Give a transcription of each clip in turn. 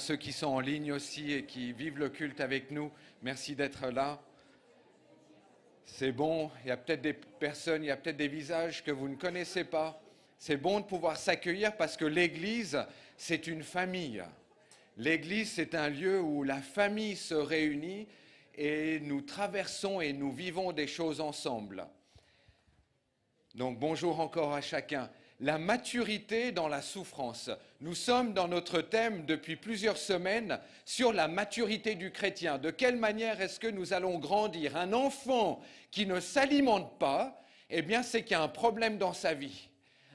ceux qui sont en ligne aussi et qui vivent le culte avec nous. Merci d'être là. C'est bon, il y a peut-être des personnes, il y a peut-être des visages que vous ne connaissez pas. C'est bon de pouvoir s'accueillir parce que l'Église, c'est une famille. L'Église, c'est un lieu où la famille se réunit et nous traversons et nous vivons des choses ensemble. Donc bonjour encore à chacun. La maturité dans la souffrance. Nous sommes dans notre thème depuis plusieurs semaines sur la maturité du chrétien. De quelle manière est-ce que nous allons grandir? Un enfant qui ne s'alimente pas, eh bien c'est qu'il y a un problème dans sa vie.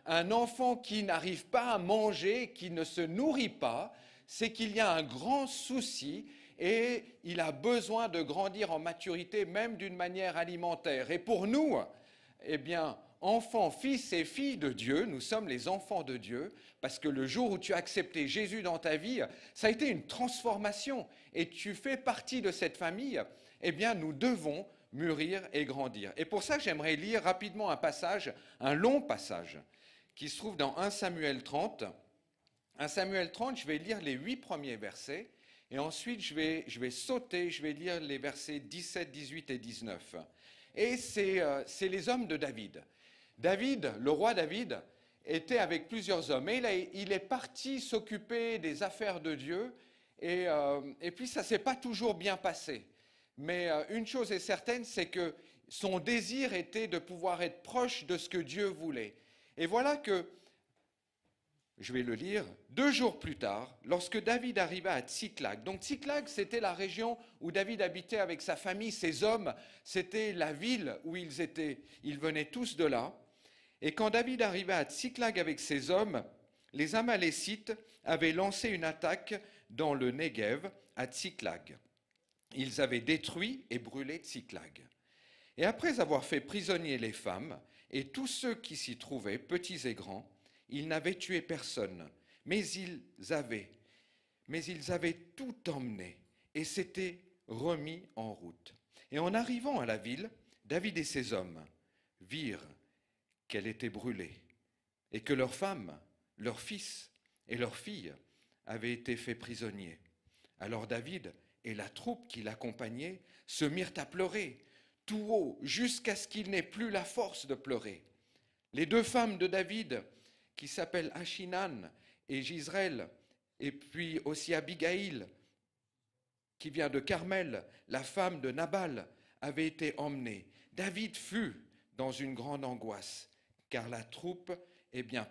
Un enfant qui n'arrive pas à manger, qui ne se nourrit pas, c'est qu'il y a un grand souci et il a besoin de grandir en maturité, même d'une manière alimentaire. Et pour nous, eh bien, enfants, fils et filles de Dieu, nous sommes les enfants de Dieu, parce que le jour où tu as accepté Jésus dans ta vie, ça a été une transformation et tu fais partie de cette famille, eh bien, nous devons mûrir et grandir. Et pour ça, j'aimerais lire rapidement un passage, un long passage, qui se trouve dans 1 Samuel 30. 1 Samuel 30, je vais lire les 8 premiers versets, et ensuite je vais sauter, je vais lire les versets 17, 18 et 19. Et c'est les hommes de David. David, le roi David, était avec plusieurs hommes. Et il est parti s'occuper des affaires de Dieu. Et puis, ça ne s'est pas toujours bien passé. Mais une chose est certaine, c'est que son désir était de pouvoir être proche de ce que Dieu voulait. Et voilà que, je vais le lire, 2 jours plus tard, lorsque David arriva à Tsiklag. Donc Tsiklag, c'était la région où David habitait avec sa famille, ses hommes. C'était la ville où ils étaient. Ils venaient tous de là. Et quand David arriva à Tsiklag avec ses hommes, les Amalécites avaient lancé une attaque dans le Negev à Tsiklag. Ils avaient détruit et brûlé Tsiklag. Et après avoir fait prisonnier les femmes et tous ceux qui s'y trouvaient, petits et grands, ils n'avaient tué personne, mais ils avaient tout emmené et s'étaient remis en route. Et en arrivant à la ville, David et ses hommes virent qu'elle était brûlée et que leurs femmes, leurs fils et leurs filles avaient été faits prisonniers. Alors David et la troupe qui l'accompagnait se mirent à pleurer tout haut jusqu'à ce qu'ils n'aient plus la force de pleurer. Les 2 femmes de David, qui s'appellent Achinan et Gisrel, et puis aussi Abigail, qui vient de Carmel, la femme de Nabal, avaient été emmenées. David fut dans une grande angoisse, car la troupe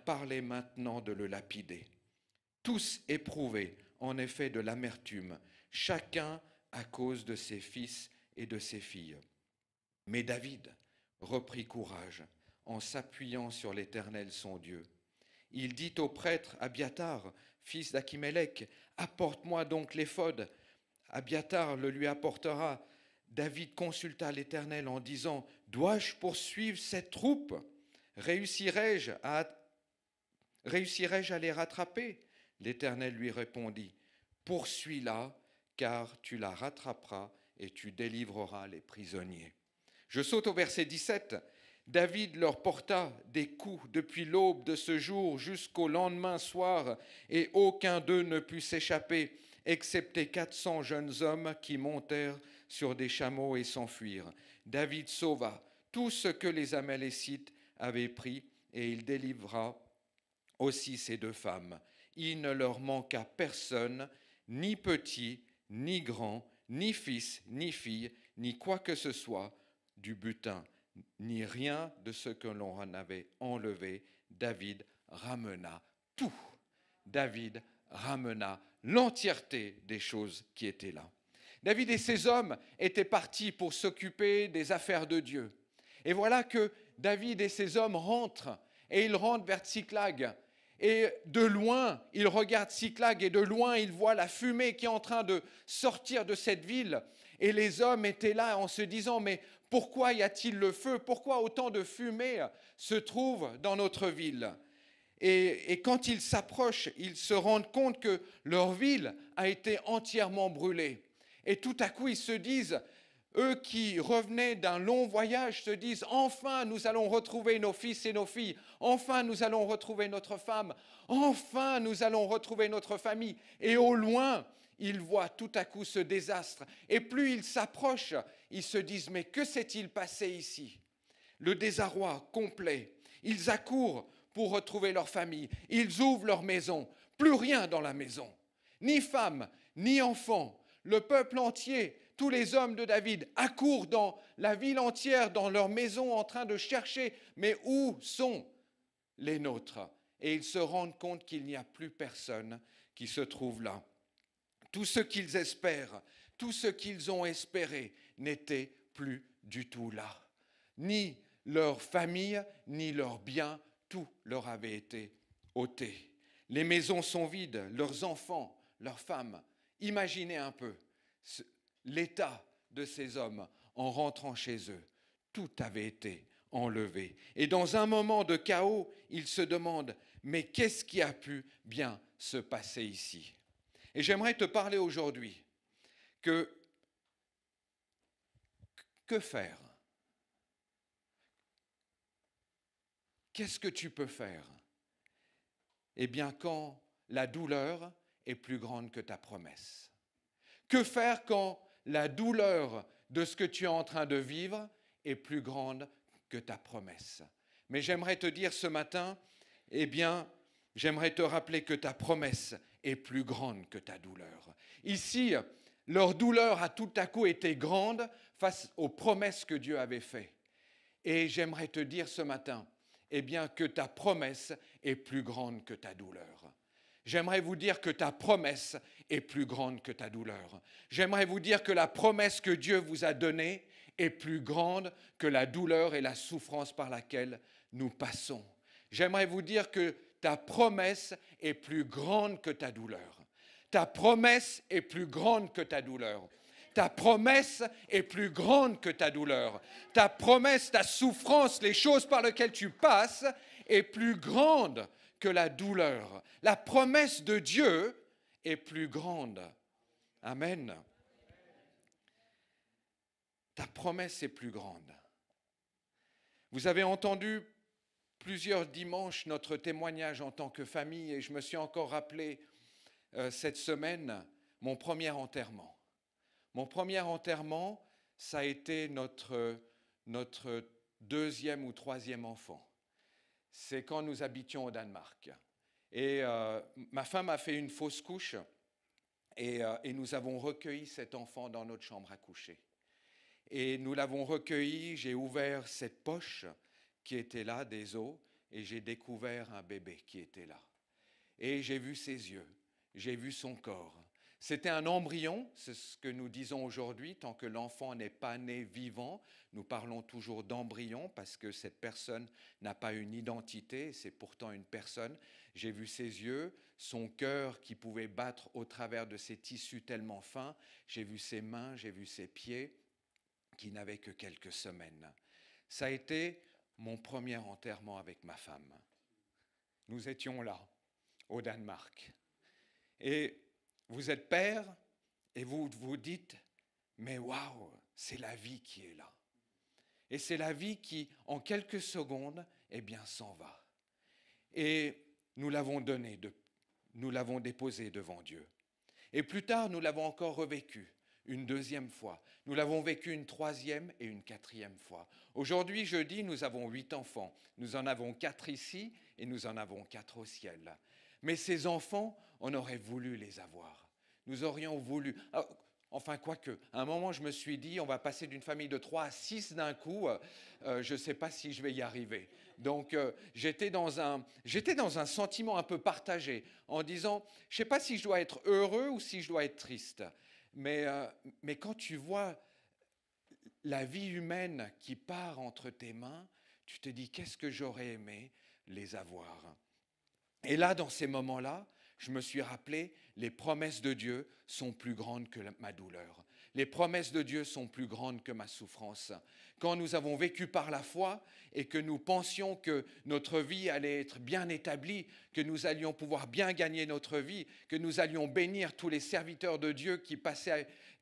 parlait maintenant de le lapider. Tous éprouvaient en effet de l'amertume, chacun à cause de ses fils et de ses filles. Mais David reprit courage en s'appuyant sur l'Éternel son Dieu. Il dit au prêtre Abiatar, fils d'Achimélec, « Apporte-moi donc l'éphod. » Abiatar le lui apportera. David consulta l'Éternel en disant, « Dois-je poursuivre cette troupe? Réussirai-je à les rattraper ?» L'Éternel lui répondit, « Poursuis-la, car tu la rattraperas et tu délivreras les prisonniers. » Je saute au verset 17. David leur porta des coups depuis l'aube de ce jour jusqu'au lendemain soir, et aucun d'eux ne put s'échapper, excepté 400 jeunes hommes qui montèrent sur des chameaux et s'enfuirent. David sauva tout ce que les Amalécites avaient pris, et il délivra aussi ces 2 femmes. Il ne leur manqua personne, ni petit, ni grand, ni fils, ni fille, ni quoi que ce soit, du butin, ni rien de ce que l'on en avait enlevé. David ramena tout. David ramena l'entièreté des choses qui étaient là. David et ses hommes étaient partis pour s'occuper des affaires de Dieu. Et voilà que David et ses hommes rentrent, et ils rentrent vers Tsiklag. Et de loin, ils regardent Tsiklag, et de loin, ils voient la fumée qui est en train de sortir de cette ville. Et les hommes étaient là en se disant, mais pourquoi y a-t-il le feu? Pourquoi autant de fumée se trouve dans notre ville? Et quand ils s'approchent, ils se rendent compte que leur ville a été entièrement brûlée. Et tout à coup, ils se disent, eux qui revenaient d'un long voyage se disent « Enfin, nous allons retrouver nos fils et nos filles. Enfin, nous allons retrouver notre femme. Enfin, nous allons retrouver notre famille. » Et au loin, ils voient tout à coup ce désastre. Et plus ils s'approchent, ils se disent « Mais que s'est-il passé ici ?» Le désarroi complet. Ils accourent pour retrouver leur famille. Ils ouvrent leur maison. Plus rien dans la maison. Ni femme, ni enfant. Le peuple entier, tous les hommes de David, accourent dans la ville entière, dans leur maison, en train de chercher. Mais où sont les nôtres? Et ils se rendent compte qu'il n'y a plus personne qui se trouve là. Tout ce qu'ils espèrent, tout ce qu'ils ont espéré n'était plus du tout là. Ni leur famille, ni leurs biens, tout leur avait été ôté. Les maisons sont vides, leurs enfants, leurs femmes. Imaginez un peu l'état de ces hommes en rentrant chez eux. Tout avait été enlevé. Et dans un moment de chaos, ils se demandent « Mais qu'est-ce qui a pu bien se passer ici ?» Et j'aimerais te parler aujourd'hui que faire? Qu'est-ce que tu peux faire? Eh bien, quand la douleur est plus grande que ta promesse. Que faire quand la douleur de ce que tu es en train de vivre est plus grande que ta promesse? Mais j'aimerais te dire ce matin, eh bien, j'aimerais te rappeler que ta promesse est plus grande que ta douleur. Ici, leur douleur a tout à coup été grande face aux promesses que Dieu avait faites. Et j'aimerais te dire ce matin, eh bien, que ta promesse est plus grande que ta douleur. J'aimerais vous dire que ta promesse est plus grande que ta douleur. J'aimerais vous dire que la promesse que Dieu vous a donnée est plus grande que la douleur et la souffrance par laquelle nous passons. J'aimerais vous dire que ta promesse est plus grande que ta douleur. Ta promesse est plus grande que ta douleur. Ta promesse est plus grande que ta douleur. Ta promesse, ta souffrance, les choses par lesquelles tu passes est plus grande que la douleur. La promesse de Dieu est plus grande. Amen. Ta promesse est plus grande. Vous avez entendu plusieurs dimanches notre témoignage en tant que famille et je me suis encore rappelé cette semaine mon premier enterrement. Mon premier enterrement, ça a été notre deuxième ou troisième enfant. C'est quand nous habitions au Danemark. Et ma femme a fait une fausse couche et nous avons recueilli cet enfant dans notre chambre à coucher. Et nous l'avons recueilli, j'ai ouvert cette poche qui était là, des os, et j'ai découvert un bébé qui était là. Et j'ai vu ses yeux, j'ai vu son corps. C'était un embryon, c'est ce que nous disons aujourd'hui, tant que l'enfant n'est pas né vivant, nous parlons toujours d'embryon parce que cette personne n'a pas une identité, c'est pourtant une personne. J'ai vu ses yeux, son cœur qui pouvait battre au travers de ses tissus tellement fins, j'ai vu ses mains, j'ai vu ses pieds qui n'avaient que quelques semaines. Ça a été mon premier enterrement avec ma femme. Nous étions là, au Danemark. Et vous êtes père et vous vous dites, mais waouh, c'est la vie qui est là. Et c'est la vie qui, en quelques secondes, eh bien, s'en va. Et nous l'avons donné, nous l'avons déposé devant Dieu. Et plus tard, nous l'avons encore revécu une deuxième fois. Nous l'avons vécu une troisième et une quatrième fois. Aujourd'hui, jeudi, nous avons 8 enfants. Nous en avons 4 ici et nous en avons 4 au ciel. Mais ces enfants, on aurait voulu les avoir. Nous aurions voulu... Enfin, quoique, à un moment, je me suis dit, on va passer d'une famille de 3 à 6 d'un coup. Je ne sais pas si je vais y arriver. Donc, j'étais dans un sentiment un peu partagé, en disant, je ne sais pas si je dois être heureux ou si je dois être triste. Mais quand tu vois la vie humaine qui part entre tes mains, tu te dis, qu'est-ce que j'aurais aimé les avoir? Et là, dans ces moments-là, je me suis rappelé, les promesses de Dieu sont plus grandes que ma douleur. Les promesses de Dieu sont plus grandes que ma souffrance. Quand nous avons vécu par la foi et que nous pensions que notre vie allait être bien établie, que nous allions pouvoir bien gagner notre vie, que nous allions bénir tous les serviteurs de Dieu qui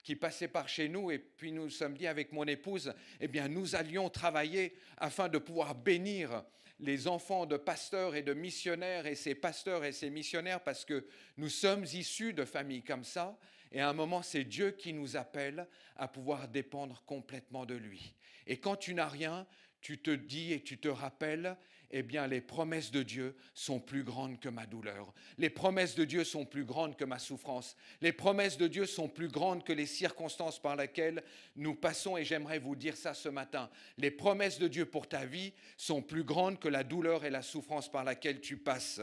qui passait par chez nous et puis nous nous sommes dit avec mon épouse, eh bien nous allions travailler afin de pouvoir bénir les enfants de pasteurs et de missionnaires et ces pasteurs et ces missionnaires parce que nous sommes issus de familles comme ça et à un moment c'est Dieu qui nous appelle à pouvoir dépendre complètement de lui. Et quand tu n'as rien, tu te dis et tu te rappelles, eh bien les promesses de Dieu sont plus grandes que ma douleur. Les promesses de Dieu sont plus grandes que ma souffrance. Les promesses de Dieu sont plus grandes que les circonstances par lesquelles nous passons. Et j'aimerais vous dire ça ce matin. Les promesses de Dieu pour ta vie sont plus grandes que la douleur et la souffrance par laquelle tu passes.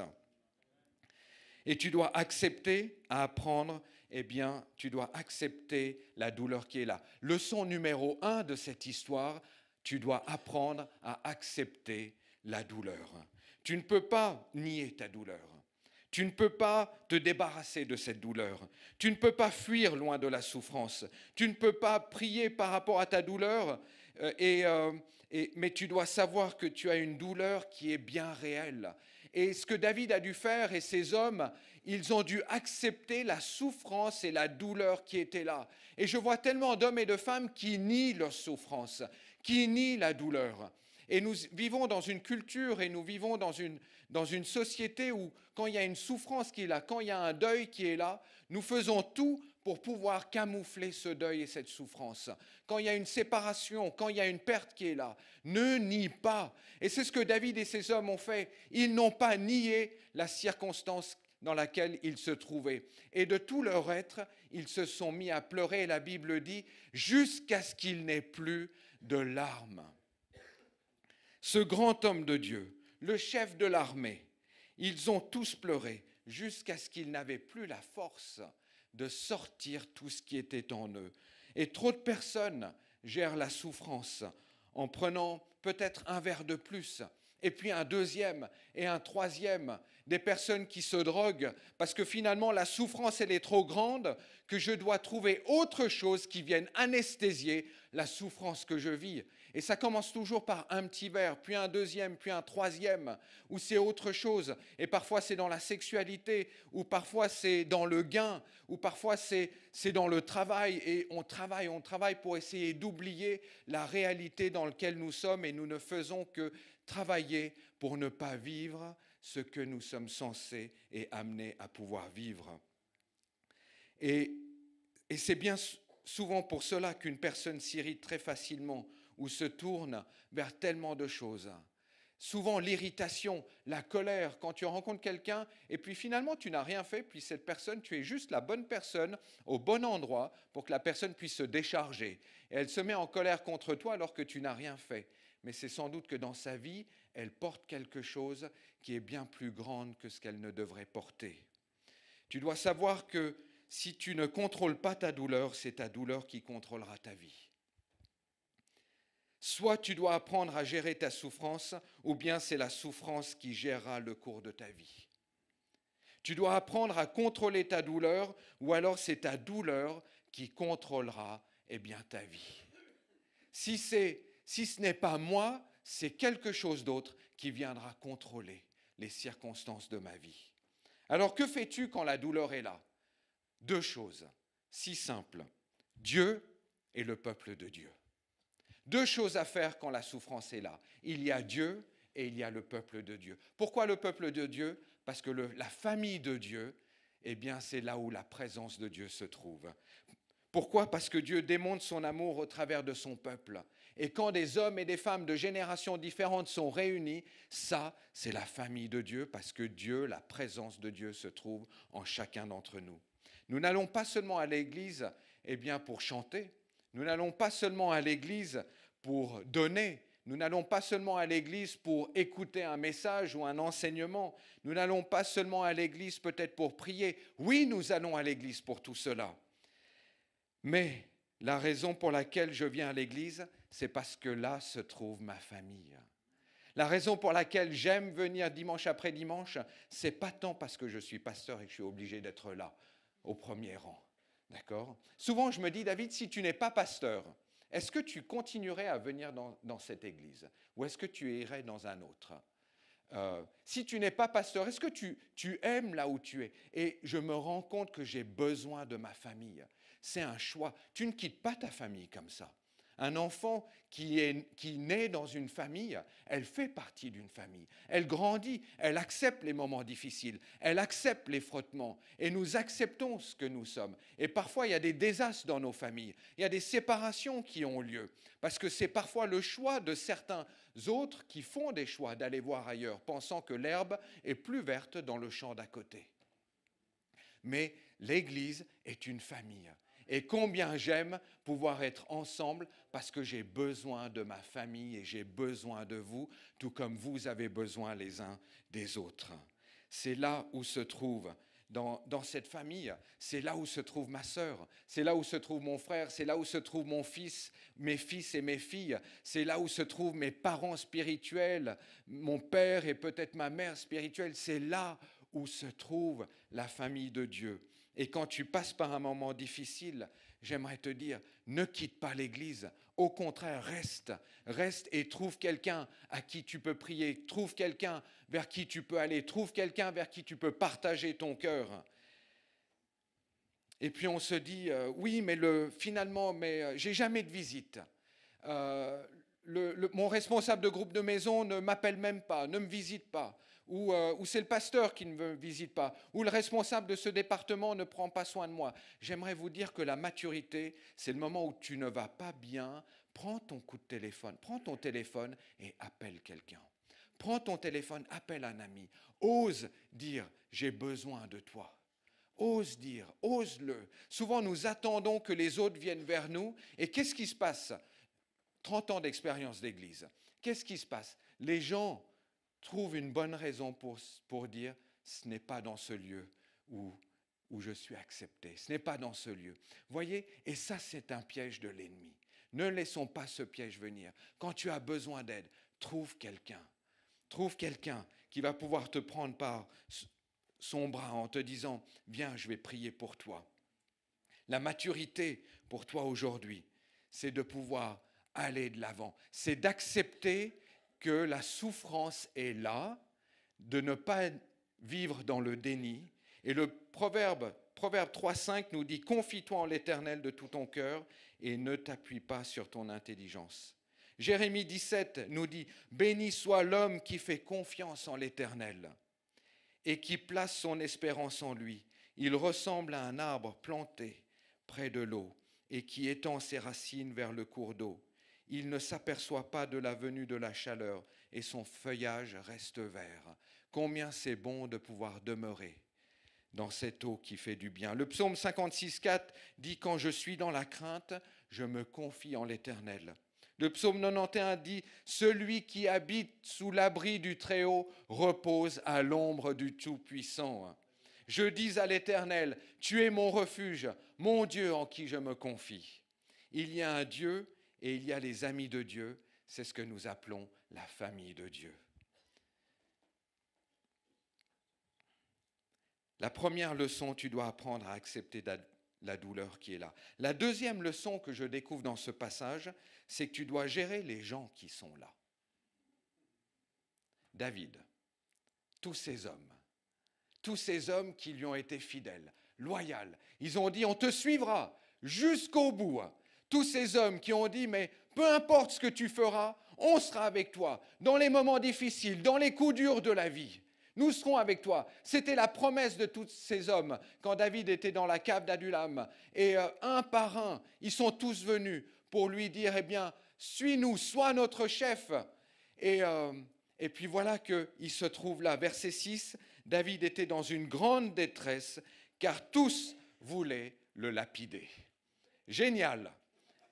Et tu dois accepter à apprendre, eh bien, tu dois accepter la douleur qui est là. Leçon numéro 1 de cette histoire, tu dois apprendre à accepter la douleur. Tu ne peux pas nier ta douleur. Tu ne peux pas te débarrasser de cette douleur. Tu ne peux pas fuir loin de la souffrance. Tu ne peux pas prier par rapport à ta douleur, mais tu dois savoir que tu as une douleur qui est bien réelle. Et ce que David a dû faire et ces hommes, ils ont dû accepter la souffrance et la douleur qui étaient là. Et je vois tellement d'hommes et de femmes qui nient leur souffrance, qui nient la douleur. Et nous vivons dans une culture et nous vivons dans une société où quand il y a une souffrance qui est là, quand il y a un deuil qui est là, nous faisons tout pour pouvoir camoufler ce deuil et cette souffrance. Quand il y a une séparation, quand il y a une perte qui est là, ne nie pas. Et c'est ce que David et ses hommes ont fait. Ils n'ont pas nié la circonstance dans laquelle ils se trouvaient. Et de tout leur être, ils se sont mis à pleurer, et la Bible dit, jusqu'à ce qu'il n'ait plus de larmes. Ce grand homme de Dieu, le chef de l'armée, ils ont tous pleuré jusqu'à ce qu'ils n'avaient plus la force de sortir tout ce qui était en eux. Et trop de personnes gèrent la souffrance en prenant peut-être un verre de plus, et puis un deuxième et un troisième, des personnes qui se droguent, parce que finalement la souffrance elle est trop grande que je dois trouver autre chose qui vienne anesthésier la souffrance que je vis. Et ça commence toujours par un petit verre, puis un deuxième, puis un troisième, où c'est autre chose. Et parfois c'est dans la sexualité, ou parfois c'est dans le gain, ou parfois c'est dans le travail. Et on travaille pour essayer d'oublier la réalité dans laquelle nous sommes et nous ne faisons que travailler pour ne pas vivre ce que nous sommes censés et amenés à pouvoir vivre. Et c'est bien souvent pour cela qu'une personne s'irrite très facilement ou se tourne vers tellement de choses. Souvent l'irritation, la colère, quand tu rencontres quelqu'un et puis finalement tu n'as rien fait, puis cette personne, tu es juste la bonne personne au bon endroit pour que la personne puisse se décharger. Et elle se met en colère contre toi alors que tu n'as rien fait. Mais c'est sans doute que dans sa vie, elle porte quelque chose qui est bien plus grande que ce qu'elle ne devrait porter. Tu dois savoir que si tu ne contrôles pas ta douleur, c'est ta douleur qui contrôlera ta vie. Soit tu dois apprendre à gérer ta souffrance, ou bien c'est la souffrance qui gérera le cours de ta vie. Tu dois apprendre à contrôler ta douleur, ou alors c'est ta douleur qui contrôlera ta vie. Si ce n'est pas moi, c'est quelque chose d'autre qui viendra contrôler les circonstances de ma vie. Alors que fais-tu quand la douleur est là ? Deux choses, si simples. Dieu et le peuple de Dieu. Deux choses à faire quand la souffrance est là. Il y a Dieu et il y a le peuple de Dieu. Pourquoi le peuple de Dieu ? Parce que la famille de Dieu, c'est là où la présence de Dieu se trouve. Pourquoi ? Parce que Dieu démontre son amour au travers de son peuple. Et quand des hommes et des femmes de générations différentes sont réunis, ça, c'est la famille de Dieu, parce que Dieu, la présence de Dieu se trouve en chacun d'entre nous. Nous n'allons pas seulement à l'église pour chanter, nous n'allons pas seulement à l'église pour donner, nous n'allons pas seulement à l'église pour écouter un message ou un enseignement, nous n'allons pas seulement à l'église peut-être pour prier. Oui, nous allons à l'église pour tout cela. Mais la raison pour laquelle je viens à l'église, c'est parce que là se trouve ma famille. La raison pour laquelle j'aime venir dimanche après dimanche, c'est pas tant parce que je suis pasteur et que je suis obligé d'être là, au premier rang. D'accord ? Souvent, je me dis, David, si tu n'es pas pasteur, est-ce que tu continuerais à venir dans cette église ? Ou est-ce que tu irais dans un autre ? Si tu n'es pas pasteur, est-ce que tu aimes là où tu es? Et je me rends compte que j'ai besoin de ma famille. C'est un choix. Tu ne quittes pas ta famille comme ça. Un enfant qui naît dans une famille, elle fait partie d'une famille. Elle grandit, elle accepte les moments difficiles, elle accepte les frottements. Et nous acceptons ce que nous sommes. Et parfois, il y a des désastres dans nos familles. Il y a des séparations qui ont lieu. Parce que c'est parfois le choix de certains autres qui font des choix d'aller voir ailleurs, pensant que l'herbe est plus verte dans le champ d'à côté. Mais l'Église est une famille. Et combien j'aime pouvoir être ensemble parce que j'ai besoin de ma famille et j'ai besoin de vous, tout comme vous avez besoin les uns des autres. C'est là où se trouve, dans cette famille, c'est là où se trouve ma sœur, c'est là où se trouve mon frère, c'est là où se trouve mon fils, mes fils et mes filles, c'est là où se trouvent mes parents spirituels, mon père et peut-être ma mère spirituelle, c'est là où se trouve la famille de Dieu. Et quand tu passes par un moment difficile, j'aimerais te dire, ne quitte pas l'Église. Au contraire, reste et trouve quelqu'un à qui tu peux prier, trouve quelqu'un vers qui tu peux aller, trouve quelqu'un vers qui tu peux partager ton cœur. Et puis on se dit, oui, mais finalement, j'ai jamais de visite. Mon responsable de groupe de maison ne m'appelle même pas, ne me visite pas. Ou c'est le pasteur qui ne me visite pas, ou le responsable de ce département ne prend pas soin de moi. J'aimerais vous dire que la maturité, c'est le moment où tu ne vas pas bien, prends ton téléphone et appelle quelqu'un. Prends ton téléphone, appelle un ami. Ose dire, j'ai besoin de toi. Ose dire, ose-le. Souvent, nous attendons que les autres viennent vers nous. Et qu'est-ce qui se passe? 30 ans d'expérience d'église. Qu'est-ce qui se passe? Les gens trouvent une bonne raison pour dire ce n'est pas dans ce lieu où je suis accepté. Ce n'est pas dans ce lieu. Voyez, et ça c'est un piège de l'ennemi. Ne laissons pas ce piège venir. Quand tu as besoin d'aide, trouve quelqu'un. Trouve quelqu'un qui va pouvoir te prendre par son bras en te disant « Viens, je vais prier pour toi ». La maturité pour toi aujourd'hui, c'est de pouvoir aller de l'avant. C'est d'accepter que la souffrance est là, de ne pas vivre dans le déni. Et le proverbe 3,5 nous dit « Confie-toi en l'Éternel de tout ton cœur et ne t'appuie pas sur ton intelligence ». Jérémie 17 nous dit « Béni soit l'homme qui fait confiance en l'Éternel et qui place son espérance en lui. Il ressemble à un arbre planté près de l'eau et qui étend ses racines vers le cours d'eau. Il ne s'aperçoit pas de la venue de la chaleur et son feuillage reste vert. Combien c'est bon de pouvoir demeurer dans cette eau qui fait du bien. Le psaume 56,4 dit « Quand je suis dans la crainte, je me confie en l'Éternel ». Le psaume 91 dit « Celui qui habite sous l'abri du Très-Haut repose à l'ombre du Tout-Puissant ». Je dis à l'Éternel, tu es mon refuge, mon Dieu en qui je me confie. Il y a un Dieu et il y a les amis de Dieu, c'est ce que nous appelons la famille de Dieu. La première leçon, tu dois apprendre à accepter la douleur qui est là. La deuxième leçon que je découvre dans ce passage, c'est que tu dois gérer les gens qui sont là. David, tous ces hommes qui lui ont été fidèles, loyaux, ils ont dit on te suivra jusqu'au bout. Tous ces hommes qui ont dit mais peu importe ce que tu feras, on sera avec toi dans les moments difficiles, dans les coups durs de la vie. Nous serons avec toi. C'était la promesse de tous ces hommes quand David était dans la cave d'Adullam. Et un par un, ils sont tous venus pour lui dire, eh bien, suis-nous, sois notre chef. Et puis voilà qu'il se trouve là. Verset 6, David était dans une grande détresse car tous voulaient le lapider. Génial,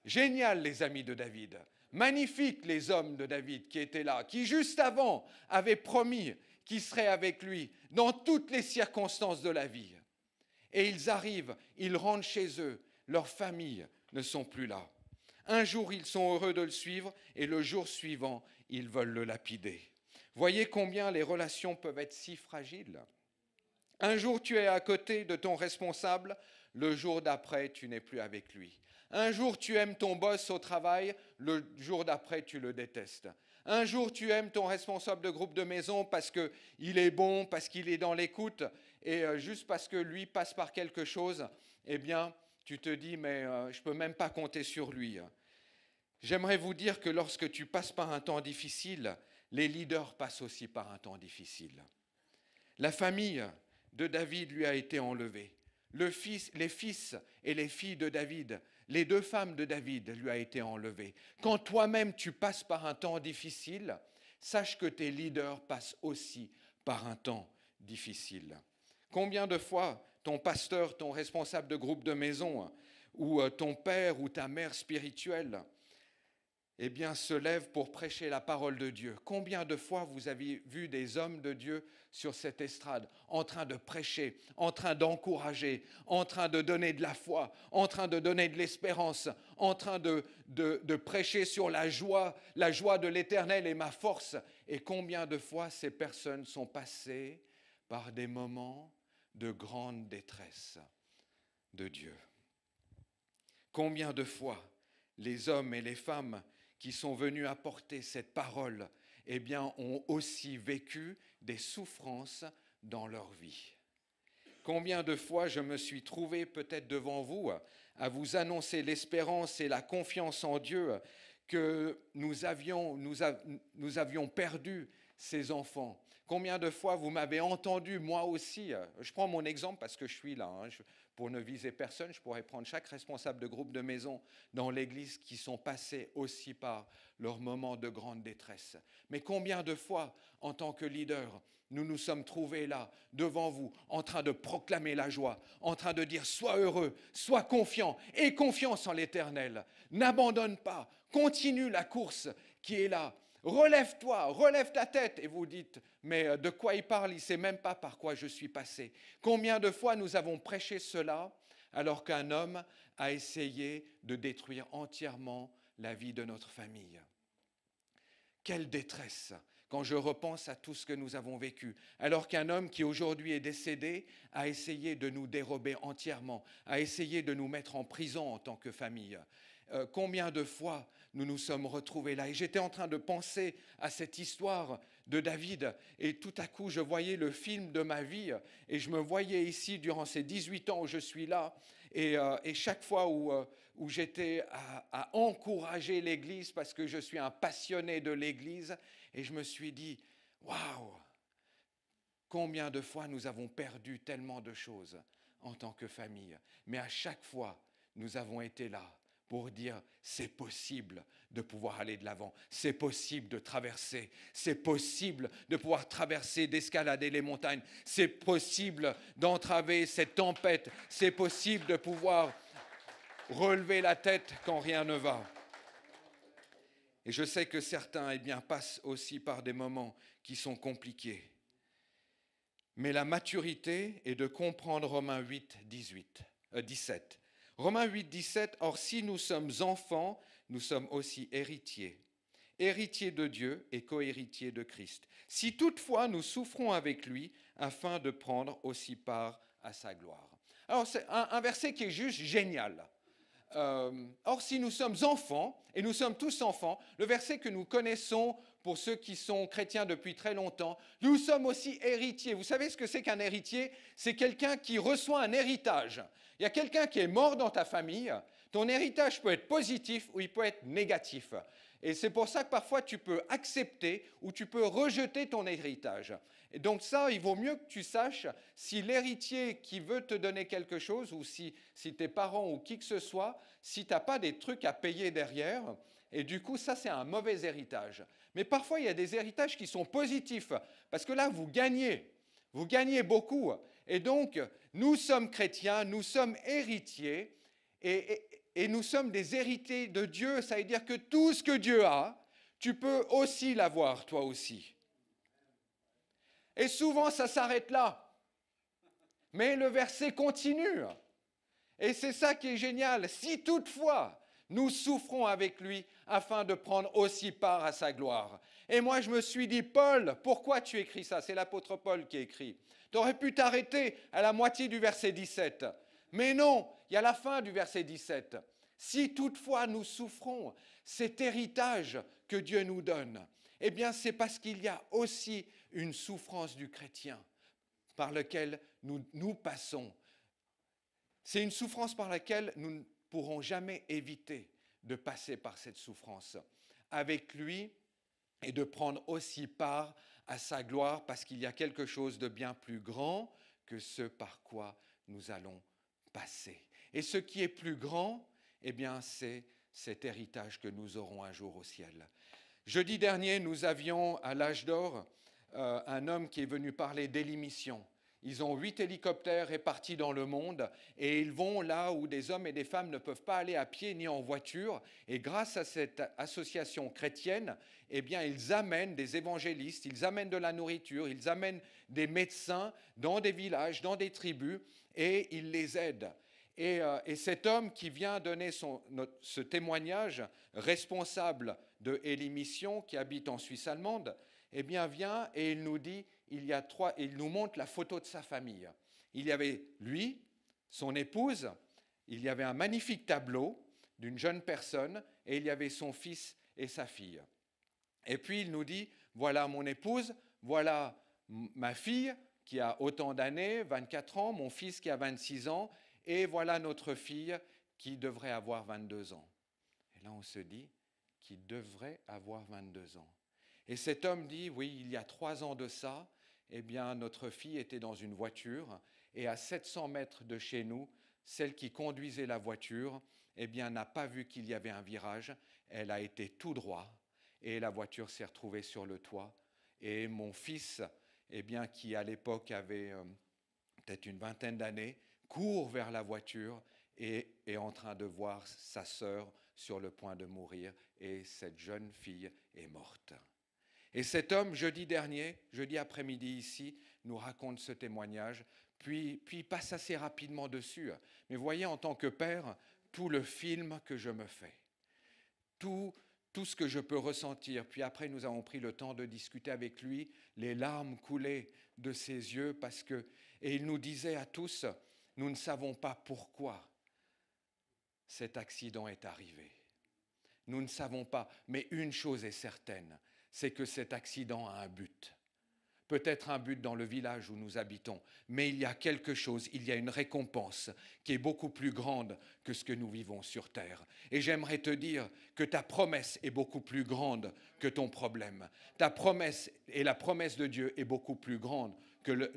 génial les amis de David. Magnifiques les hommes de David qui étaient là, qui juste avant avaient promis qu'ils seraient avec lui dans toutes les circonstances de la vie. Et ils arrivent, ils rentrent chez eux, leurs familles ne sont plus là. Un jour, ils sont heureux de le suivre et le jour suivant, ils veulent le lapider. Voyez combien les relations peuvent être si fragiles. Un jour, tu es à côté de ton responsable, le jour d'après, tu n'es plus avec lui. Un jour, tu aimes ton boss au travail, le jour d'après, tu le détestes. Un jour, tu aimes ton responsable de groupe de maison parce qu'il est bon, parce qu'il est dans l'écoute, et juste parce que lui passe par quelque chose, eh bien, tu te dis, mais je ne peux même pas compter sur lui. J'aimerais vous dire que lorsque tu passes par un temps difficile, les leaders passent aussi par un temps difficile. La famille de David lui a été enlevée. Les fils et les filles de David, les 2 femmes de David lui a été enlevées. Quand toi-même tu passes par un temps difficile, sache que tes leaders passent aussi par un temps difficile. Combien de fois ton pasteur, ton responsable de groupe de maison, ou ton père ou ta mère spirituelle, eh bien, se lève pour prêcher la parole de Dieu. Combien de fois vous avez vu des hommes de Dieu sur cette estrade, en train de prêcher, en train d'encourager, en train de donner de la foi, en train de donner de l'espérance, en train de prêcher sur la joie de l'Éternel est ma force. Et combien de fois ces personnes sont passées par des moments de grande détresse de Dieu. Combien de fois les hommes et les femmes qui sont venus apporter cette parole, eh bien, ont aussi vécu des souffrances dans leur vie. Combien de fois je me suis trouvé peut-être devant vous à vous annoncer l'espérance et la confiance en Dieu que nous avions perdu ces enfants. Combien de fois vous m'avez entendu, moi aussi, je prends mon exemple parce que je suis là, pour ne viser personne, je pourrais prendre chaque responsable de groupe de maison dans l'Église qui sont passés aussi par leur moment de grande détresse. Mais combien de fois, en tant que leader, nous nous sommes trouvés là, devant vous, en train de proclamer la joie, en train de dire « Sois heureux, sois confiant, aie confiance en l'Éternel, n'abandonne pas, continue la course qui est là. » Relève-toi, relève ta tête. Et vous dites, mais de quoi il parle? Il ne sait même pas par quoi je suis passé. Combien de fois nous avons prêché cela alors qu'un homme a essayé de détruire entièrement la vie de notre famille? Quelle détresse quand je repense à tout ce que nous avons vécu, alors qu'un homme qui aujourd'hui est décédé a essayé de nous dérober entièrement, a essayé de nous mettre en prison en tant que famille. Combien de fois nous nous sommes retrouvés là. Et j'étais en train de penser à cette histoire de David et tout à coup je voyais le film de ma vie et je me voyais ici durant ces 18 ans où je suis là et chaque fois où j'étais à encourager l'Église parce que je suis un passionné de l'Église et je me suis dit « Waouh !» Combien de fois nous avons perdu tellement de choses en tant que famille. Mais à chaque fois, nous avons été là pour dire c'est possible de pouvoir aller de l'avant, c'est possible de traverser, c'est possible de pouvoir traverser, d'escalader les montagnes, c'est possible d'entraver cette tempête, c'est possible de pouvoir relever la tête quand rien ne va. Et je sais que certains passent aussi par des moments qui sont compliqués. Mais la maturité est de comprendre Romains 8, 17. Romains 8, 17, « Or si nous sommes enfants, nous sommes aussi héritiers, héritiers de Dieu et co-héritiers de Christ. Si toutefois nous souffrons avec lui, afin de prendre aussi part à sa gloire. » Alors c'est un verset qui est juste génial. Or si nous sommes enfants, et nous sommes tous enfants, le verset que nous connaissons pour ceux qui sont chrétiens depuis très longtemps, nous sommes aussi héritiers. Vous savez ce que c'est qu'un héritier? C'est quelqu'un qui reçoit un héritage. Il y a quelqu'un qui est mort dans ta famille, ton héritage peut être positif ou il peut être négatif. Et c'est pour ça que parfois tu peux accepter ou tu peux rejeter ton héritage. Et donc ça, il vaut mieux que tu saches si l'héritier qui veut te donner quelque chose ou si tes parents ou qui que ce soit, si tu n'as pas des trucs à payer derrière, et du coup ça c'est un mauvais héritage. Mais parfois il y a des héritages qui sont positifs, parce que là vous gagnez beaucoup. Et donc nous sommes chrétiens, nous sommes héritiers, et nous sommes des héritiers de Dieu. Ça veut dire que tout ce que Dieu a, tu peux aussi l'avoir toi aussi. Et souvent, ça s'arrête là. Mais le verset continue. Et c'est ça qui est génial. Si toutefois, nous souffrons avec lui afin de prendre aussi part à sa gloire. Et moi, je me suis dit, Paul, pourquoi tu écris ça? C'est l'apôtre Paul qui écrit. Tu aurais pu t'arrêter à la moitié du verset 17. Mais non, il y a la fin du verset 17. Si toutefois nous souffrons, cet héritage que Dieu nous donne, Eh bien, c'est parce qu'il y a aussi une souffrance du chrétien par laquelle nous passons. C'est une souffrance par laquelle nous ne pourrons jamais éviter de passer par cette souffrance avec lui et de prendre aussi part à sa gloire parce qu'il y a quelque chose de bien plus grand que ce par quoi nous allons passer. Et ce qui est plus grand, eh bien, c'est cet héritage que nous aurons un jour au ciel. Jeudi dernier, nous avions à l'âge d'or un homme qui est venu parler d'Élie Mission. Ils ont 8 hélicoptères répartis dans le monde et ils vont là où des hommes et des femmes ne peuvent pas aller à pied ni en voiture. Et grâce à cette association chrétienne, eh bien, ils amènent des évangélistes, ils amènent de la nourriture, ils amènent des médecins dans des villages, dans des tribus et ils les aident. Et cet homme qui vient donner ce témoignage, responsable de Élie Mission, qui habite en Suisse allemande, eh bien vient et il nous dit, il nous montre la photo de sa famille. Il y avait lui, son épouse, il y avait un magnifique tableau d'une jeune personne et il y avait son fils et sa fille. Et puis il nous dit, voilà mon épouse, voilà ma fille qui a autant d'années, 24 ans, mon fils qui a 26 ans, et voilà notre fille qui devrait avoir 22 ans. Et là, on se dit qu'il devrait avoir 22 ans. Et cet homme dit, oui, il y a 3 ans de ça, eh bien, notre fille était dans une voiture, et à 700 mètres de chez nous, celle qui conduisait la voiture, eh bien, n'a pas vu qu'il y avait un virage. Elle a été tout droit, et la voiture s'est retrouvée sur le toit. Et mon fils, eh bien, qui à l'époque avait peut-être une vingtaine d'années, court vers la voiture et est en train de voir sa sœur sur le point de mourir et cette jeune fille est morte. Et cet homme, jeudi après-midi ici, nous raconte ce témoignage, puis passe assez rapidement dessus. Mais voyez, en tant que père, tout le film que je me fais, tout ce que je peux ressentir. Puis après, nous avons pris le temps de discuter avec lui, les larmes coulaient de ses yeux, et il nous disait à tous, nous ne savons pas pourquoi cet accident est arrivé. Nous ne savons pas, mais une chose est certaine, c'est que cet accident a un but. Peut-être un but dans le village où nous habitons, mais il y a quelque chose, il y a une récompense qui est beaucoup plus grande que ce que nous vivons sur terre. Et j'aimerais te dire que ta promesse est beaucoup plus grande que ton problème. Ta promesse et la promesse de Dieu est beaucoup plus grande que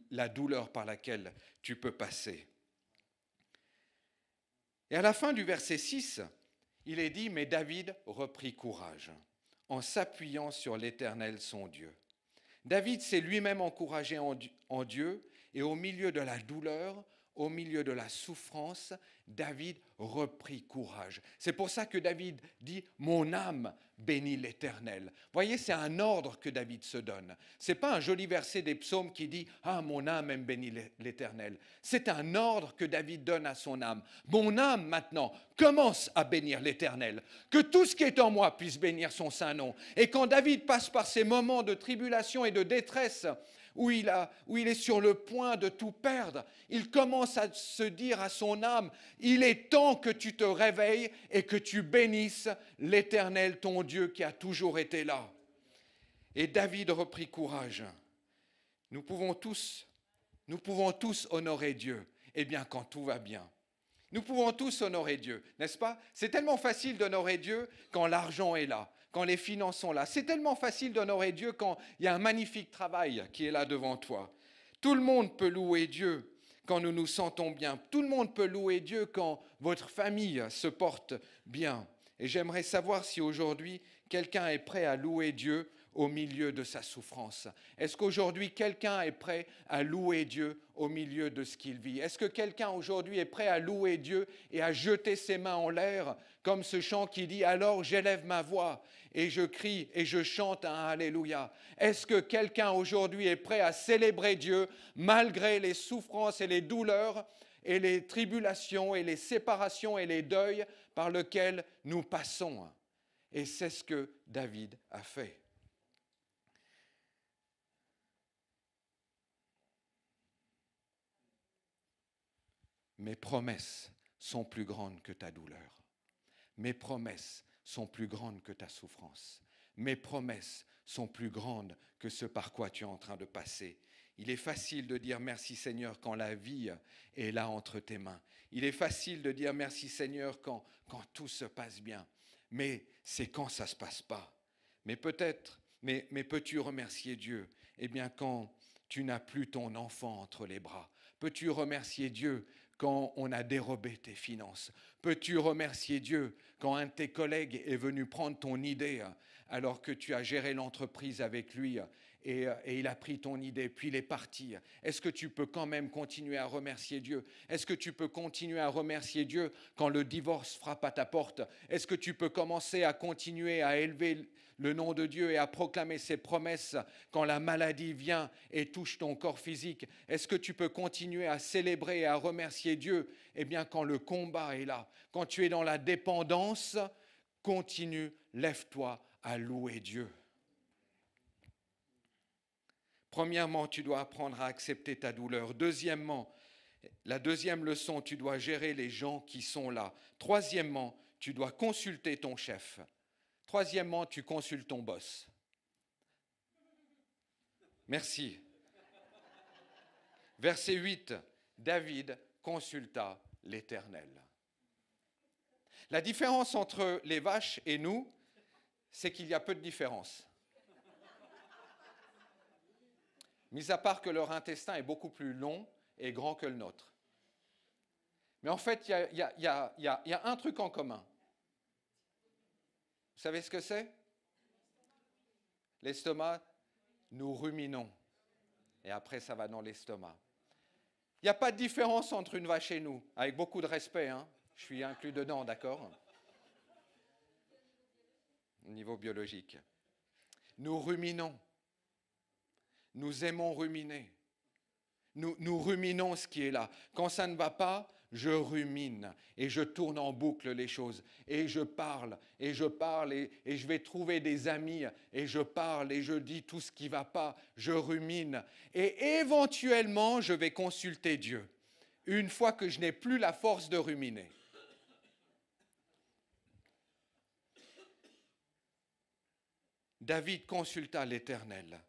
la douleur par laquelle tu peux passer. Et à la fin du verset 6, il est dit « Mais David reprit courage en s'appuyant sur l'Éternel son Dieu. » David s'est lui-même encouragé en Dieu et au milieu de la douleur, au milieu de la souffrance, David reprit courage. C'est pour ça que David dit « Mon âme bénit l'Éternel ». Voyez, c'est un ordre que David se donne. Ce n'est pas un joli verset des psaumes qui dit « Ah, mon âme aime bénit l'Éternel ». C'est un ordre que David donne à son âme. Mon âme, maintenant, commence à bénir l'Éternel. Que tout ce qui est en moi puisse bénir son saint nom. Et quand David passe par ces moments de tribulation et de détresse, où il est sur le point de tout perdre, il commence à se dire à son âme, il est temps que tu te réveilles et que tu bénisses l'Éternel, ton Dieu, qui a toujours été là. Et David reprit courage. Nous pouvons tous honorer Dieu, eh bien quand tout va bien. Nous pouvons tous honorer Dieu, n'est-ce pas? C'est tellement facile d'honorer Dieu quand l'argent est là, quand les finances sont là. C'est tellement facile d'honorer Dieu quand il y a un magnifique travail qui est là devant toi. Tout le monde peut louer Dieu quand nous nous sentons bien. Tout le monde peut louer Dieu quand votre famille se porte bien. Et j'aimerais savoir si aujourd'hui quelqu'un est prêt à louer Dieu au milieu de sa souffrance. Est-ce qu'aujourd'hui quelqu'un est prêt à louer Dieu au milieu de ce qu'il vit? Est-ce que quelqu'un aujourd'hui est prêt à louer Dieu et à jeter ses mains en l'air comme ce chant qui dit « Alors j'élève ma voix et je crie et je chante un Alléluia ». Est-ce que quelqu'un aujourd'hui est prêt à célébrer Dieu malgré les souffrances et les douleurs et les tribulations et les séparations et les deuils par lesquels nous passons? Et c'est ce que David a fait. Mes promesses sont plus grandes que ta douleur. Mes promesses sont plus grandes que ta souffrance. mes promesses sont plus grandes que ce par quoi tu es en train de passer. Il est facile de dire merci Seigneur quand la vie est là entre tes mains. Il est facile de dire merci Seigneur quand tout se passe bien. Mais c'est quand ça ne se passe pas. Mais peut-être, mais peux-tu remercier Dieu? Eh bien, quand tu n'as plus ton enfant entre les bras. Peux-tu remercier Dieu quand on a dérobé tes finances? Peux-tu remercier Dieu quand un de tes collègues est venu prendre ton idée alors que tu as géré l'entreprise avec lui et il a pris ton idée, puis il est parti? Est-ce que tu peux quand même continuer à remercier Dieu? Est-ce que tu peux continuer à remercier Dieu quand le divorce frappe à ta porte? Est-ce que tu peux commencer à continuer à élever le nom de Dieu et à proclamer ses promesses quand la maladie vient et touche ton corps physique? Est-ce que tu peux continuer à célébrer et à remercier Dieu? Eh bien, quand le combat est là, quand tu es dans la dépendance, continue, lève-toi à louer Dieu. Premièrement, tu dois apprendre à accepter ta douleur. Deuxièmement, la deuxième leçon, tu dois gérer les gens qui sont là. Troisièmement, tu dois consulter ton chef. Troisièmement, tu consultes ton boss. Merci. Verset 8, David consulta l'Éternel. La différence entre les vaches et nous, c'est qu'il y a peu de différence. Mis à part que leur intestin est beaucoup plus long et grand que le nôtre. Mais en fait, il y a un truc en commun. Vous savez ce que c'est? L'estomac, nous ruminons. Et après, ça va dans l'estomac. Il n'y a pas de différence entre une vache et nous, avec beaucoup de respect, hein. Je suis inclus dedans, d'accord? Au niveau biologique. Nous ruminons. Nous aimons ruminer. Nous ruminons ce qui est là. Quand ça ne va pas, je rumine et je tourne en boucle les choses. Et je parle et je vais trouver des amis et je parle et je dis tout ce qui ne va pas. Je rumine. Et éventuellement, je vais consulter Dieu. Une fois que je n'ai plus la force de ruminer. David consulta l'Éternel.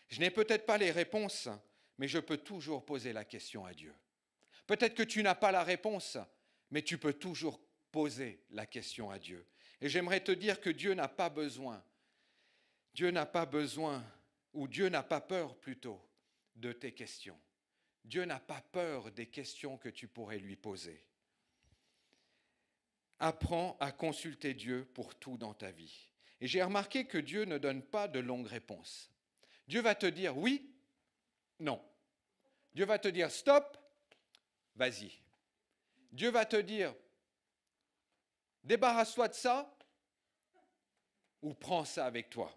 Je n'ai peut-être pas les réponses, mais je peux toujours poser la question à Dieu. Peut-être que tu n'as pas la réponse, mais tu peux toujours poser la question à Dieu. Et j'aimerais te dire que Dieu n'a pas besoin, ou Dieu n'a pas peur plutôt, de tes questions. Dieu n'a pas peur des questions que tu pourrais lui poser. Apprends à consulter Dieu pour tout dans ta vie. Et j'ai remarqué que Dieu ne donne pas de longues réponses. Dieu va te dire oui, non. Dieu va te dire stop, vas-y. Dieu va te dire débarrasse-toi de ça ou prends ça avec toi.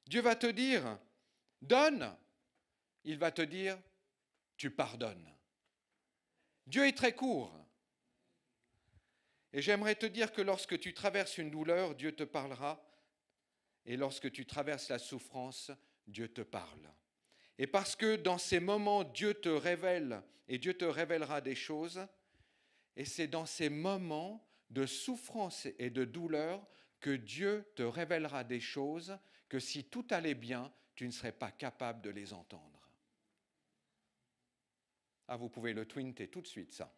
Dieu va te dire donne, il va te dire tu pardonnes. Dieu est très court. Et j'aimerais te dire que lorsque tu traverses une douleur, Dieu te parlera. Et lorsque tu traverses la souffrance, Dieu te parle. Et parce que dans ces moments, Dieu te révèle et Dieu te révélera des choses, et c'est dans ces moments de souffrance et de douleur que Dieu te révélera des choses que si tout allait bien, tu ne serais pas capable de les entendre. Ah, vous pouvez le twinter tout de suite, ça.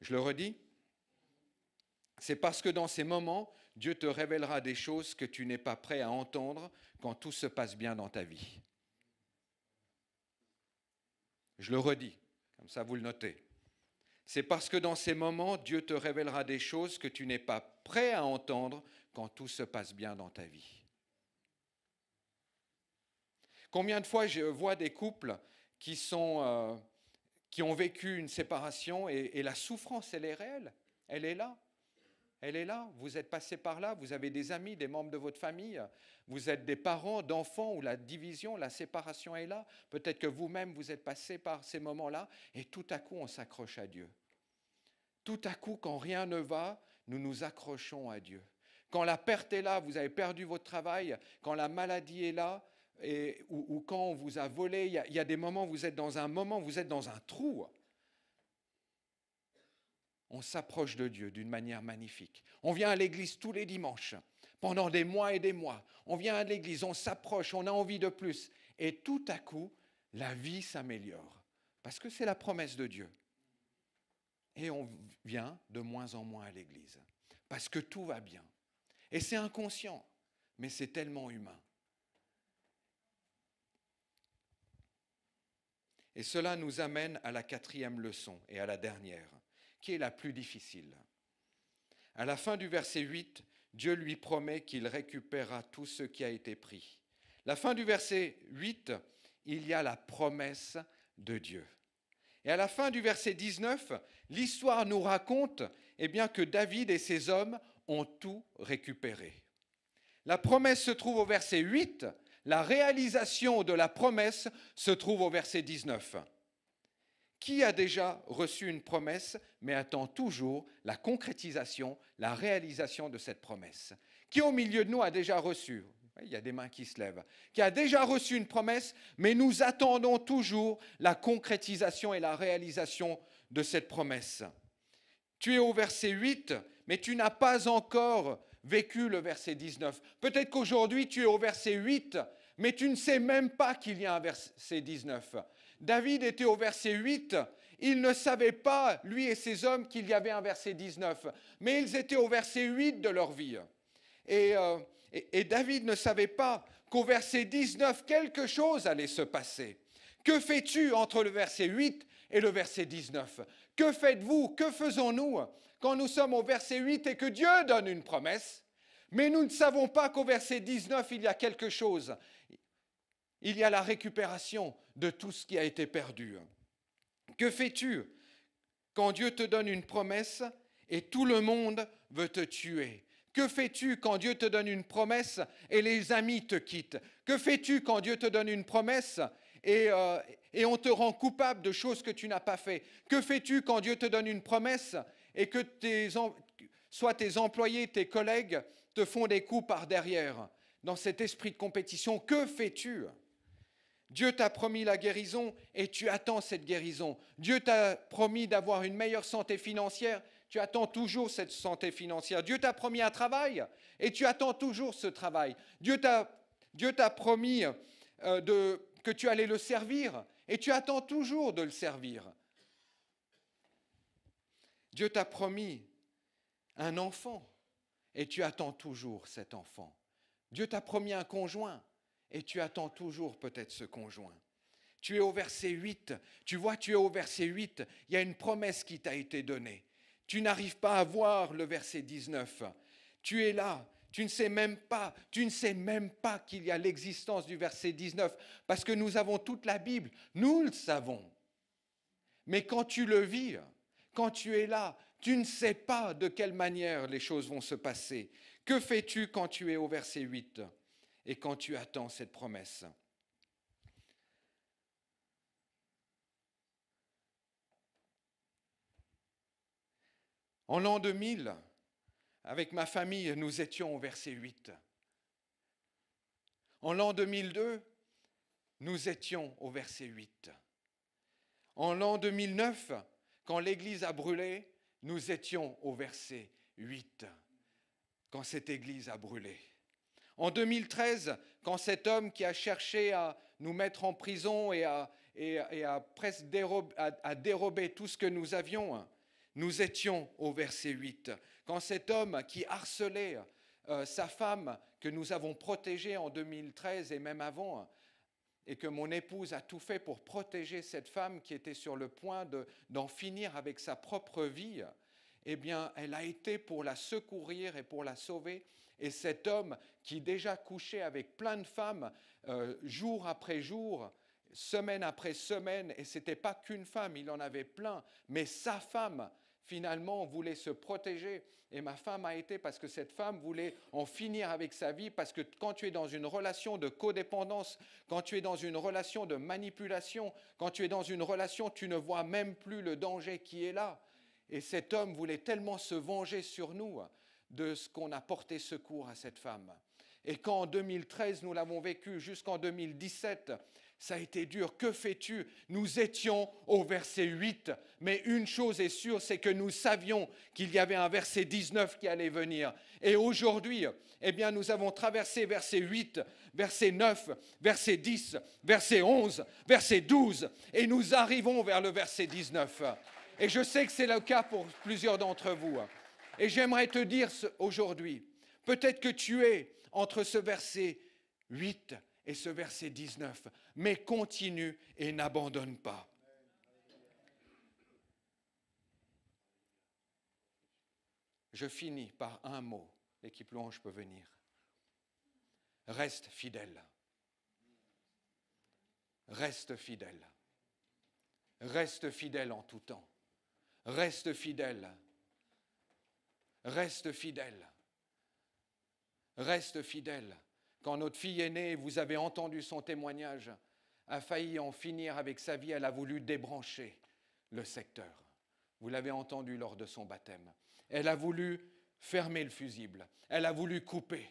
Je le redis. C'est parce que dans ces moments, Dieu te révélera des choses que tu n'es pas prêt à entendre quand tout se passe bien dans ta vie. Je le redis, comme ça vous le notez. C'est parce que dans ces moments, Dieu te révélera des choses que tu n'es pas prêt à entendre quand tout se passe bien dans ta vie. Combien de fois je vois des couples qui ont vécu une séparation et la souffrance, elle est réelle, elle est là. Elle est là, vous êtes passé par là, vous avez des amis, des membres de votre famille, vous êtes des parents d'enfants où la division, la séparation est là. Peut-être que vous-même, vous êtes passé par ces moments-là et tout à coup, on s'accroche à Dieu. Tout à coup, quand rien ne va, nous nous accrochons à Dieu. Quand la perte est là, vous avez perdu votre travail, quand la maladie est là, ou quand on vous a volé, il y a des moments où vous êtes dans un trou. on s'approche de Dieu d'une manière magnifique. On vient à l'église tous les dimanches, pendant des mois et des mois. On vient à l'église, on s'approche, on a envie de plus. Et tout à coup, la vie s'améliore. Parce que c'est la promesse de Dieu. Et on vient de moins en moins à l'église. Parce que tout va bien. Et c'est inconscient, mais c'est tellement humain. Et cela nous amène à la 4e leçon et à la dernière, qui est la plus difficile. À la fin du verset 8, Dieu lui promet qu'il récupérera tout ce qui a été pris. La fin du verset 8, il y a la promesse de Dieu. Et à la fin du verset 19, l'histoire nous raconte que David et ses hommes ont tout récupéré. La promesse se trouve au verset 8, la réalisation de la promesse se trouve au verset 19. Qui a déjà reçu une promesse, mais attend toujours la concrétisation, la réalisation de cette promesse? Qui au milieu de nous a déjà reçu? Il y a des mains qui se lèvent. Qui a déjà reçu une promesse, mais nous attendons toujours la concrétisation et la réalisation de cette promesse. Tu es au verset 8, mais tu n'as pas encore vécu le verset 19. Peut-être qu'aujourd'hui tu es au verset 8, mais tu ne sais même pas qu'il y a un verset 19. David était au verset 8, il ne savait pas, lui et ses hommes, qu'il y avait un verset 19, mais ils étaient au verset 8 de leur vie. Et David ne savait pas qu'au verset 19, quelque chose allait se passer. Que fais-tu entre le verset 8 et le verset 19? Que faites-vous, que faisons-nous quand nous sommes au verset 8 et que Dieu donne une promesse, mais nous ne savons pas qu'au verset 19, il y a quelque chose. Il y a la récupération de tout ce qui a été perdu. Que fais-tu quand Dieu te donne une promesse et tout le monde veut te tuer? Que fais-tu quand Dieu te donne une promesse et les amis te quittent? Que fais-tu quand Dieu te donne une promesse et on te rend coupable de choses que tu n'as pas fait? Que fais-tu quand Dieu te donne une promesse et que soit tes employés, tes collègues te font des coups par derrière? Dans cet esprit de compétition, que fais-tu? Dieu t'a promis la guérison et tu attends cette guérison. Dieu t'a promis d'avoir une meilleure santé financière, tu attends toujours cette santé financière. Dieu t'a promis un travail et tu attends toujours ce travail. Dieu t'a promis que tu allais le servir et tu attends toujours de le servir. Dieu t'a promis un enfant et tu attends toujours cet enfant. Dieu t'a promis un conjoint et tu attends toujours peut-être ce conjoint. Tu es au verset 8, tu vois, tu es au verset 8, il y a une promesse qui t'a été donnée. Tu n'arrives pas à voir le verset 19. Tu es là, tu ne sais même pas qu'il y a l'existence du verset 19, parce que nous avons toute la Bible, nous le savons. Mais quand tu le vis, quand tu es là, tu ne sais pas de quelle manière les choses vont se passer. Que fais-tu quand tu es au verset 8 et quand tu attends cette promesse? En l'an 2000, avec ma famille, nous étions au verset 8. En l'an 2002, nous étions au verset 8. En l'an 2009, quand l'église a brûlé, nous étions au verset 8, quand cette église a brûlé. En 2013, quand cet homme qui a cherché à nous mettre en prison et à presque dérober tout ce que nous avions, nous étions au verset 8. Quand cet homme qui harcelait sa femme, que nous avons protégée en 2013 et même avant, et que mon épouse a tout fait pour protéger cette femme qui était sur le point d'en finir avec sa propre vie, eh bien, elle a été pour la secourir et pour la sauver. Et cet homme qui déjà couchait avec plein de femmes, jour après jour, semaine après semaine, et ce n'était pas qu'une femme, il en avait plein, mais sa femme, finalement, voulait se protéger. Et ma femme a été parce que cette femme voulait en finir avec sa vie, parce que quand tu es dans une relation de codépendance, quand tu es dans une relation de manipulation, quand tu es dans une relation, tu ne vois même plus le danger qui est là. Et cet homme voulait tellement se venger sur nous de ce qu'on a porté secours à cette femme. Et quand en 2013, nous l'avons vécu jusqu'en 2017, Ça a été dur. Que fais-tu? Nous étions au verset 8, mais une chose est sûre, c'est que nous savions qu'il y avait un verset 19 qui allait venir. Et aujourd'hui, eh bien, nous avons traversé verset 8, verset 9, verset 10, verset 11, verset 12, et nous arrivons vers le verset 19. Et je sais que c'est le cas pour plusieurs d'entre vous. Et j'aimerais te dire aujourd'hui, peut-être que tu es entre ce verset 8 et ce verset 19, mais continue et n'abandonne pas. Je finis par un mot. L'équipe louange peut venir. Reste fidèle. Reste fidèle. Reste fidèle en tout temps. Reste fidèle. Reste fidèle. Reste fidèle. Quand notre fille aînée, vous avez entendu son témoignage, a failli en finir avec sa vie, elle a voulu débrancher le secteur. Vous l'avez entendu lors de son baptême. Elle a voulu fermer le fusible. Elle a voulu couper.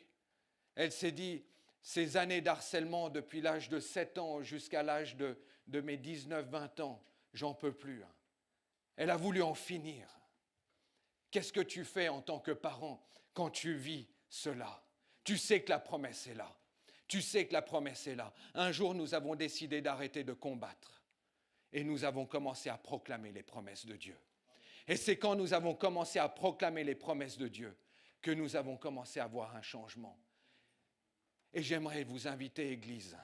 Elle s'est dit, ces années d'harcèlement depuis l'âge de 7 ans jusqu'à l'âge de mes 19-20 ans, j'en peux plus. Elle a voulu en finir. Qu'est-ce que tu fais en tant que parent quand tu vis cela ? Tu sais que la promesse est là. Tu sais que la promesse est là. Un jour, nous avons décidé d'arrêter de combattre et nous avons commencé à proclamer les promesses de Dieu. Et c'est quand nous avons commencé à proclamer les promesses de Dieu que nous avons commencé à voir un changement. Et j'aimerais vous inviter, Église,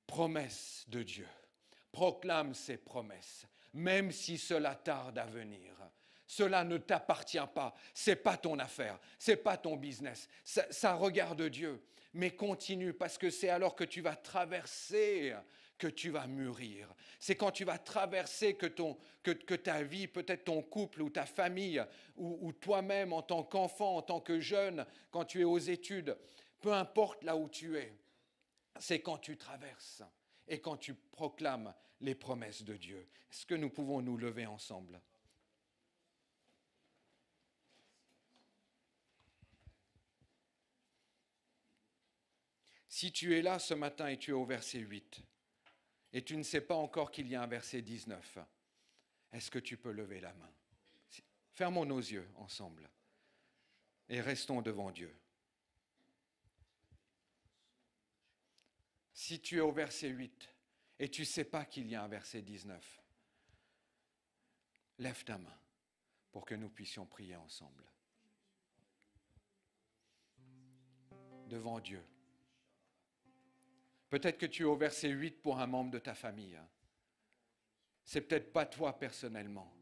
promesse de Dieu. Proclame ces promesses, même si cela tarde à venir. Cela ne t'appartient pas, ce n'est pas ton affaire, ce n'est pas ton business, ça regarde Dieu. Mais continue parce que c'est alors que tu vas traverser que tu vas mûrir. C'est quand tu vas traverser que ta vie, peut-être ton couple ou ta famille, ou toi-même en tant qu'enfant, en tant que jeune, quand tu es aux études, peu importe là où tu es, c'est quand tu traverses et quand tu proclames les promesses de Dieu. Est-ce que nous pouvons nous lever ensemble ? Si tu es là ce matin et tu es au verset 8, et tu ne sais pas encore qu'il y a un verset 19, est-ce que tu peux lever la main ? Fermons nos yeux ensemble et restons devant Dieu. Si tu es au verset 8 et tu ne sais pas qu'il y a un verset 19, lève ta main pour que nous puissions prier ensemble. Devant Dieu. Peut-être que tu es au verset 8 pour un membre de ta famille. C'est peut-être pas toi personnellement,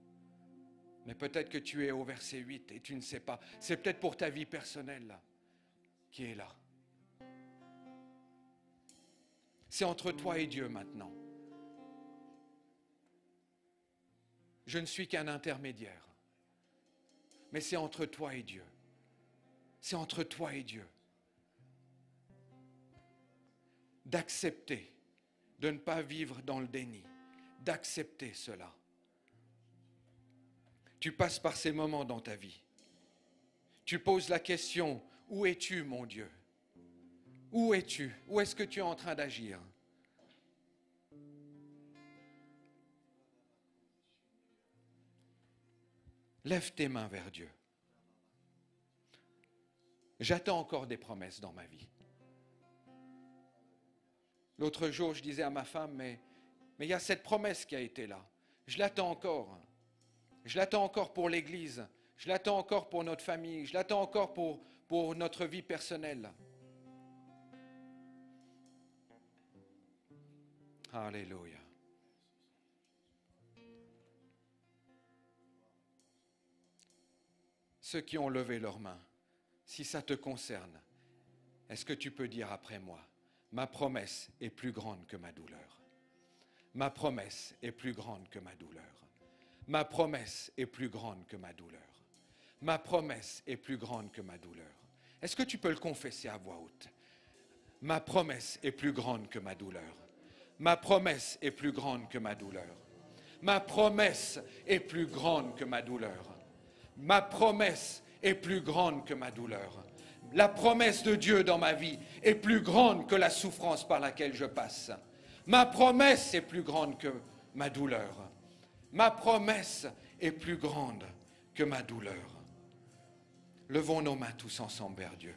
mais peut-être que tu es au verset 8 et tu ne sais pas. C'est peut-être pour ta vie personnelle qui est là. C'est entre toi et Dieu maintenant. Je ne suis qu'un intermédiaire, mais c'est entre toi et Dieu. C'est entre toi et Dieu. D'accepter, de ne pas vivre dans le déni, d'accepter cela. Tu passes par ces moments dans ta vie. Tu poses la question, où es-tu, mon Dieu ? Où es-tu ? Où est-ce que tu es en train d'agir ? Lève tes mains vers Dieu. J'attends encore des promesses dans ma vie. L'autre jour, je disais à ma femme, mais il y a cette promesse qui a été là. Je l'attends encore. Je l'attends encore pour l'Église. Je l'attends encore pour notre famille. Je l'attends encore pour notre vie personnelle. Alléluia. Ceux qui ont levé leurs mains, si ça te concerne, est-ce que tu peux dire après moi ? Ma promesse est plus grande que ma douleur. Ma promesse est plus grande que ma douleur. Ma promesse est plus grande que ma douleur. Ma promesse est plus grande que ma douleur. Est-ce que tu peux le confesser à voix haute ? Ma promesse est plus grande que ma douleur. Ma promesse est plus grande que ma douleur. Ma promesse est plus grande que ma douleur. Ma promesse est plus grande que ma douleur. La promesse de Dieu dans ma vie est plus grande que la souffrance par laquelle je passe. Ma promesse est plus grande que ma douleur. Ma promesse est plus grande que ma douleur. Levons nos mains tous ensemble vers Dieu.